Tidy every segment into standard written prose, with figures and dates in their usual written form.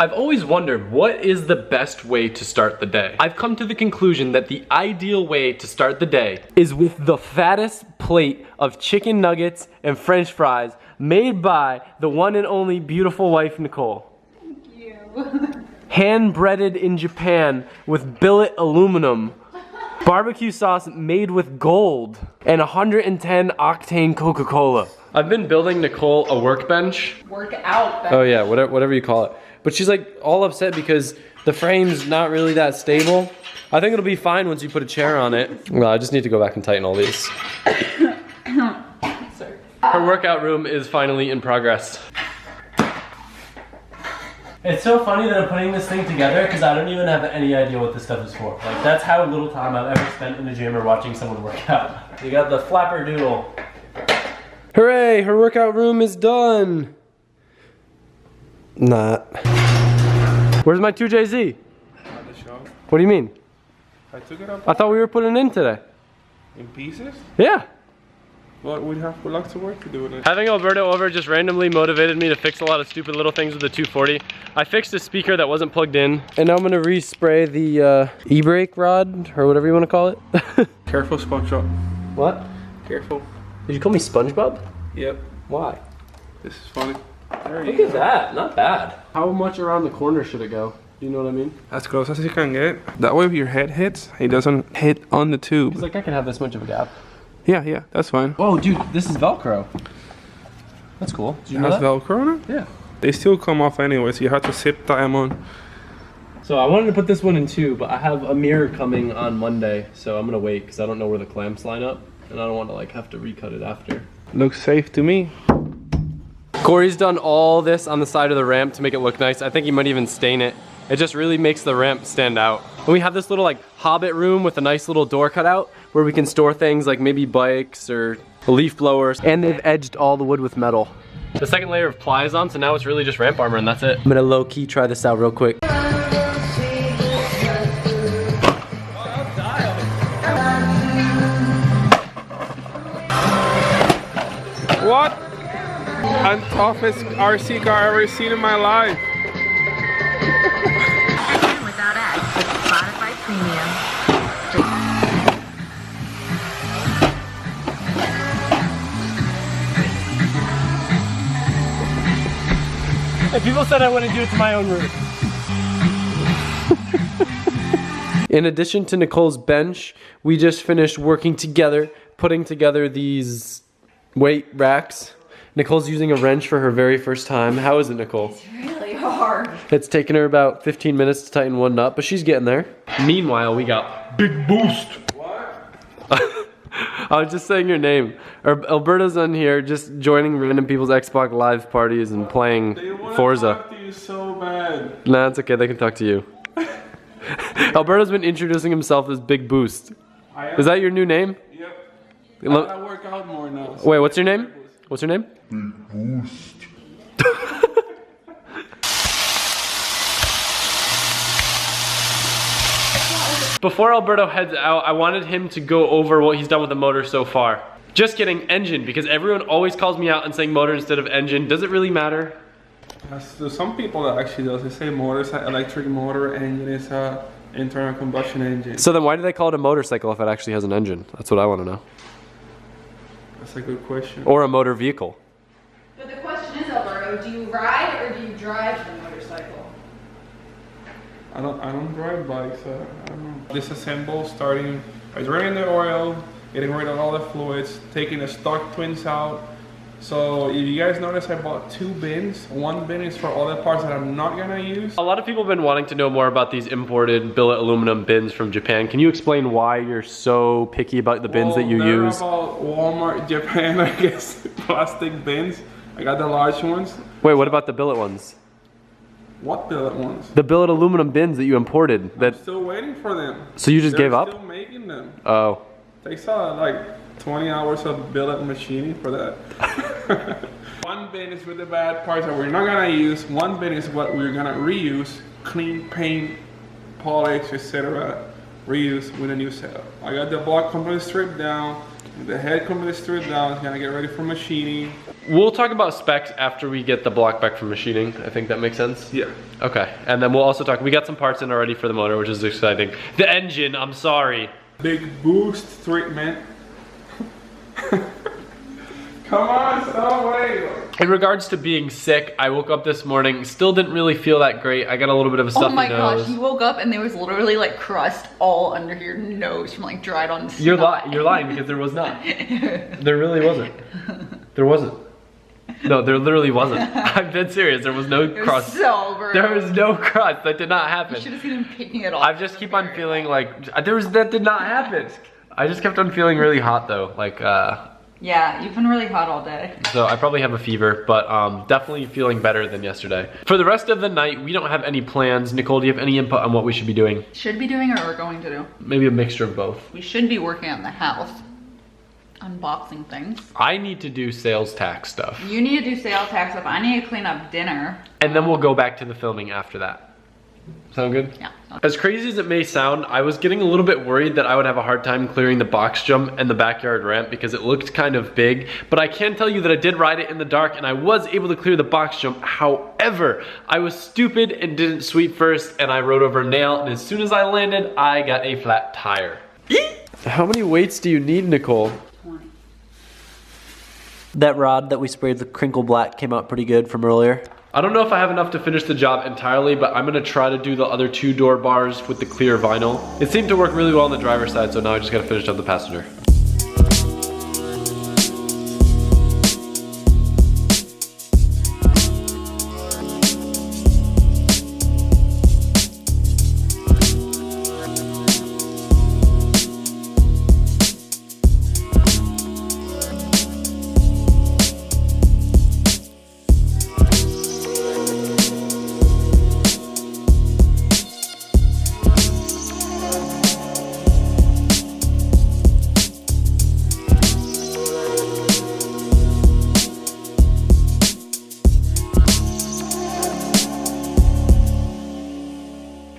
I've always wondered, what is the best way to start the day? I've come to the conclusion that the ideal way to start the day is with the fattest plate of chicken nuggets and french fries made by the one and only beautiful wife, Nicole. Thank you. Hand breaded in Japan with billet aluminum. Barbecue sauce made with gold. And 110 octane Coca-Cola. I've been building Nicole a workbench. Workout bench. Oh yeah, whatever you call it. But she's like all upset because the frame's not really that stable. I think it'll be fine once you put a chair on it. Well, I just need to go back and tighten all these. Sorry. Her workout room is finally in progress. It's so funny that I'm putting this thing together because I don't even have any idea what this stuff is for. Like, that's how little time I've ever spent in the gym or watching someone work out. You got the flapper doodle. Hooray, her workout room is done. Not. Where's my 2JZ? At the shop. What do you mean? I took it up I thought we were putting it in today. in pieces. Yeah. Well, we'd have lots of work to do with it. Having Alberto over just randomly motivated me to fix a lot of stupid little things with the 240. I fixed a speaker that wasn't plugged in. And now I'm gonna respray the e-brake rod, or whatever you wanna call it. Careful, SpongeBob. What? Careful. Did you call me SpongeBob? Yep. Why? This is funny. There Look you at go. that, not bad. How much around the corner should it go? Do you know what I mean? As close as you can get. That way if your head hits, it doesn't hit on the tube. It's like I can have this much of a gap. Yeah, that's fine. Whoa, dude, this is Velcro. That's cool. Did you It know has that? Velcro on it? Yeah. They still come off anyway, so you have to zip tie them on. So I wanted to put this one in too, but I have a mirror coming on Monday, so I'm gonna wait because I don't know where the clamps line up, and I don't want to like have to recut it after. Looks safe to me. Corey's done all this on the side of the ramp to make it look nice. I think he might even stain it. It just really makes the ramp stand out. And we have this little like hobbit room with a nice little door cut out where we can store things like maybe bikes or leaf blowers. And they've edged all the wood with metal. The second layer of ply is on, so now it's really just ramp armor and that's it. I'm gonna low key try this out real quick. What? And toughest RC car I've ever seen in my life. Without ads, Spotify Premium. And people said I wouldn't do it to my own roof. In addition to Nicole's bench, we just finished working together, putting together these weight racks. Nicole's using a wrench for her very first time. How is it, Nicole? It's really hard. It's taken her about 15 minutes to tighten one nut, but she's getting there. Meanwhile, we got Big Boost. What? I was just saying your name. Alberto's on here just joining random people's Xbox Live parties and playing They want to Forza. talk to you so bad. Nah, it's okay, they can talk to you. Alberto's been introducing himself as Big Boost. Is that your new name? Yep. I Lo- gotta work out more now. Wait, what's your name? What's your name? Before Alberto heads out, I wanted him to go over what he's done with the motor so far. Just kidding, engine, because everyone always calls me out and saying motor instead of engine. Does it really matter? There's some people that actually does. They say motor is an electric motor, engine is a internal combustion engine. So then why do they call it a motorcycle if it actually has an engine? That's what I want to know. That's a good question. Or a motor vehicle. But the question is, Alberto, do you ride or do you drive the motorcycle? I don't drive bikes. I don't know. Disassemble, starting by draining the oil, getting rid of all the fluids, taking the stock twins out. So if you guys notice, I bought 2 bins. One bin is for all the parts that I'm not gonna use. A lot of people have been wanting to know more about these imported billet aluminum bins from Japan. Can you explain why you're so picky about the bins that you they're use? about Walmart, Japan, I guess, plastic bins. I got the large ones. Wait, what about the billet ones? What billet ones? The billet aluminum bins that you imported. I'm still waiting for them. So you just They're gave up? Still making them. Oh. Takes like 20 hours of billet machining for that. One bin is with the bad parts that we're not gonna use. One bin is what we're gonna reuse. Clean paint, polish, etc. reuse with a new setup. I got the block completely stripped down, the head completely stripped down. It's gonna get ready for machining. We'll talk about specs after we get the block back from machining. I think that makes sense. Yeah. Okay, and then we'll also talk, we got some parts in already for the motor, which is exciting. The engine, I'm sorry. Big boost treatment. Come on, stop waiting. In regards to being sick, I woke up this morning, still didn't really feel that great. I got a little bit of a stuffy nose. Oh my gosh, you woke up and there was literally like crust all under your nose from like dried on You're lying because there was not. There really wasn't. There wasn't. No, there literally wasn't. I'm dead serious. There was no crust. So gross. There was no crust. That did not happen. You should have seen him picking it off. I just keep on feeling like that did not happen. I just kept on feeling really hot though. Like yeah, you've been really hot all day. so I probably have a fever, but definitely feeling better than yesterday. For the rest of the night, we don't have any plans. Nicole, do you have any input on what we should be doing? Should be doing or we're going to do? Maybe a mixture of both. We should be working on the house. Unboxing things. I need to do sales tax stuff. You need to do sales tax stuff. I need to clean up dinner. And then we'll go back to the filming after that. Sound good? Yeah. As crazy as it may sound, I was getting a little bit worried that I would have a hard time clearing the box jump and the backyard ramp because it looked kind of big, but I can tell you that I did ride it in the dark and I was able to clear the box jump. However, I was stupid and didn't sweep first and I rode over a nail, and as soon as I landed, I got a flat tire. How many weights do you need, Nicole? 20. That rod that we sprayed the crinkle black came out pretty good from earlier. I don't know if I have enough to finish the job entirely, but I'm gonna try to do the other 2 door bars with the clear vinyl. It seemed to work really well on the driver's side, so now I just gotta finish up the passenger.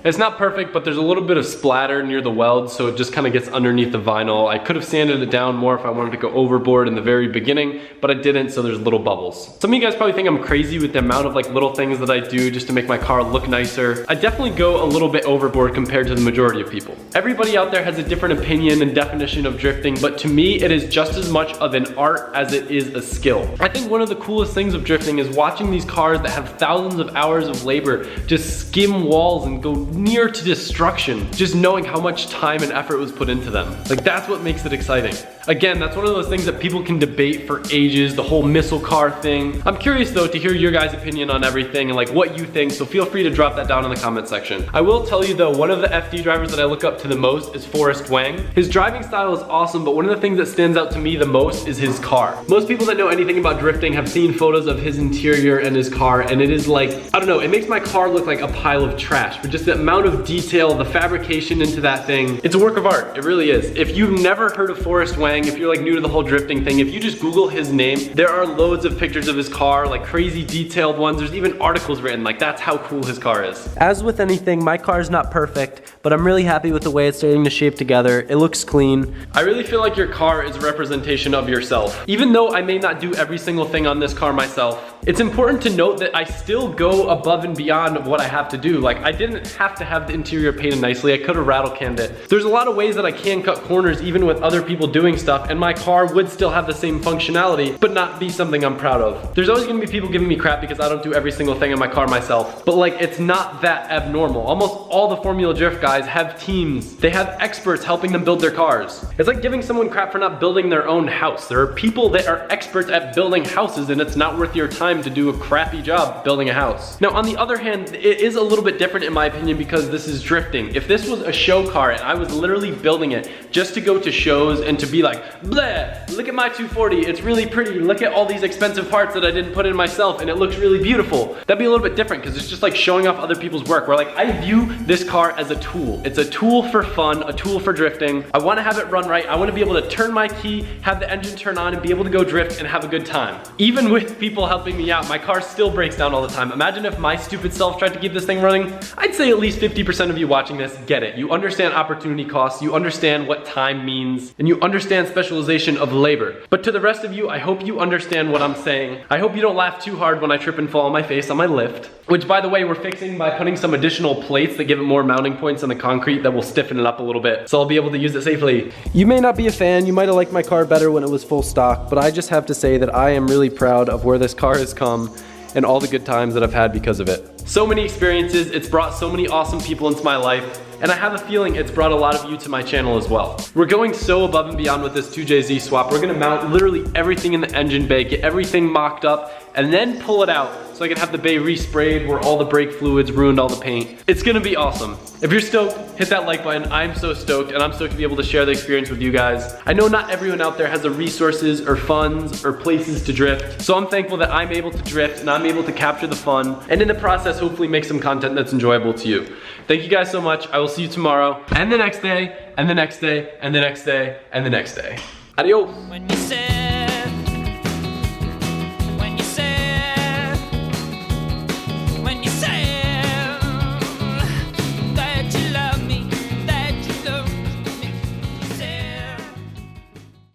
It's not perfect, but there's a little bit of splatter near the weld, so it just kind of gets underneath the vinyl. I could have sanded it down more if I wanted to go overboard in the very beginning, but I didn't, so there's little bubbles. Some of you guys probably think I'm crazy with the amount of like little things that I do just to make my car look nicer. I definitely go a little bit overboard compared to the majority of people. Everybody out there has a different opinion and definition of drifting, but to me, it is just as much of an art as it is a skill. I think one of the coolest things of drifting is watching these cars that have thousands of hours of labor just skim walls and go near to destruction, just knowing how much time and effort was put into them. Like, that's what makes it exciting. Again, that's one of those things that people can debate for ages, the whole missile car thing. I'm curious though to hear your guys' opinion on everything and like what you think, so feel free to drop that down in the comment section. I will tell you though, one of the FD drivers that I look up to the most is Forrest Wang. His driving style is awesome, but one of the things that stands out to me the most is his car. Most people that know anything about drifting have seen photos of his interior and his car, and it is like, I don't know, it makes my car look like a pile of trash, but just the amount of detail, the fabrication into that thing, it's a work of art, it really is. If you've never heard of Forrest Wang, if you're like new to the whole drifting thing, if you just Google his name, there are loads of pictures of his car, like crazy detailed ones. There's even articles written, like that's how cool his car is. As with anything, my car is not perfect, but I'm really happy with the way it's starting to shape together. It looks clean. I really feel like your car is a representation of yourself. Even though I may not do every single thing on this car myself, it's important to note that I still go above and beyond what I have to do. Like, I didn't have to have the interior painted nicely. I could have rattle canned it. There's a lot of ways that I can cut corners even with other people doing stuff, and my car would still have the same functionality, but not be something I'm proud of. There's always gonna be people giving me crap because I don't do every single thing in my car myself, but like, it's not that abnormal. Almost all the Formula Drift guys have teams. They have experts helping them build their cars. It's like giving someone crap for not building their own house. There are people that are experts at building houses, and it's not worth your time to do a crappy job building a house. Now, on the other hand, it is a little bit different in my opinion because this is drifting. If this was a show car and I was literally building it just to go to shows and to be like, bleh, look at my 240, it's really pretty, look at all these expensive parts that I didn't put in myself and it looks really beautiful, that'd be a little bit different because it's just like showing off other people's work, where like, I view this car as a tool. It's a tool for fun, a tool for drifting. I want to have it run right. I want to be able to turn my key, have the engine turn on, and be able to go drift and have a good time. Even with people helping me me out. My car still breaks down all the time. Imagine if my stupid self tried to keep this thing running. I'd say at least 50% of you watching this get it. You understand opportunity costs, you understand what time means, and you understand specialization of labor. But to the rest of you, I hope you understand what I'm saying. I hope you don't laugh too hard when I trip and fall on my face on my lift, which by the way, we're fixing by putting some additional plates that give it more mounting points on the concrete that will stiffen it up a little bit, so I'll be able to use it safely. You may not be a fan, you might have liked my car better when it was full stock, but I just have to say that I am really proud of where this car has come and all the good times that I've had because of it. So many experiences, it's brought so many awesome people into my life, and I have a feeling it's brought a lot of you to my channel as well. We're going so above and beyond with this 2JZ swap. We're gonna mount literally everything in the engine bay, get everything mocked up, and then pull it out so I can have the bay resprayed where all the brake fluids ruined all the paint. It's gonna be awesome. If you're stoked, hit that like button. I'm so stoked, and I'm stoked to be able to share the experience with you guys. I know not everyone out there has the resources or funds or places to drift, so I'm thankful that I'm able to drift and I'm able to capture the fun, and in the process, hopefully make some content that's enjoyable to you. Thank you guys so much. I will see you tomorrow, and the next day, and the next day, and the next day, and the next day. Adios.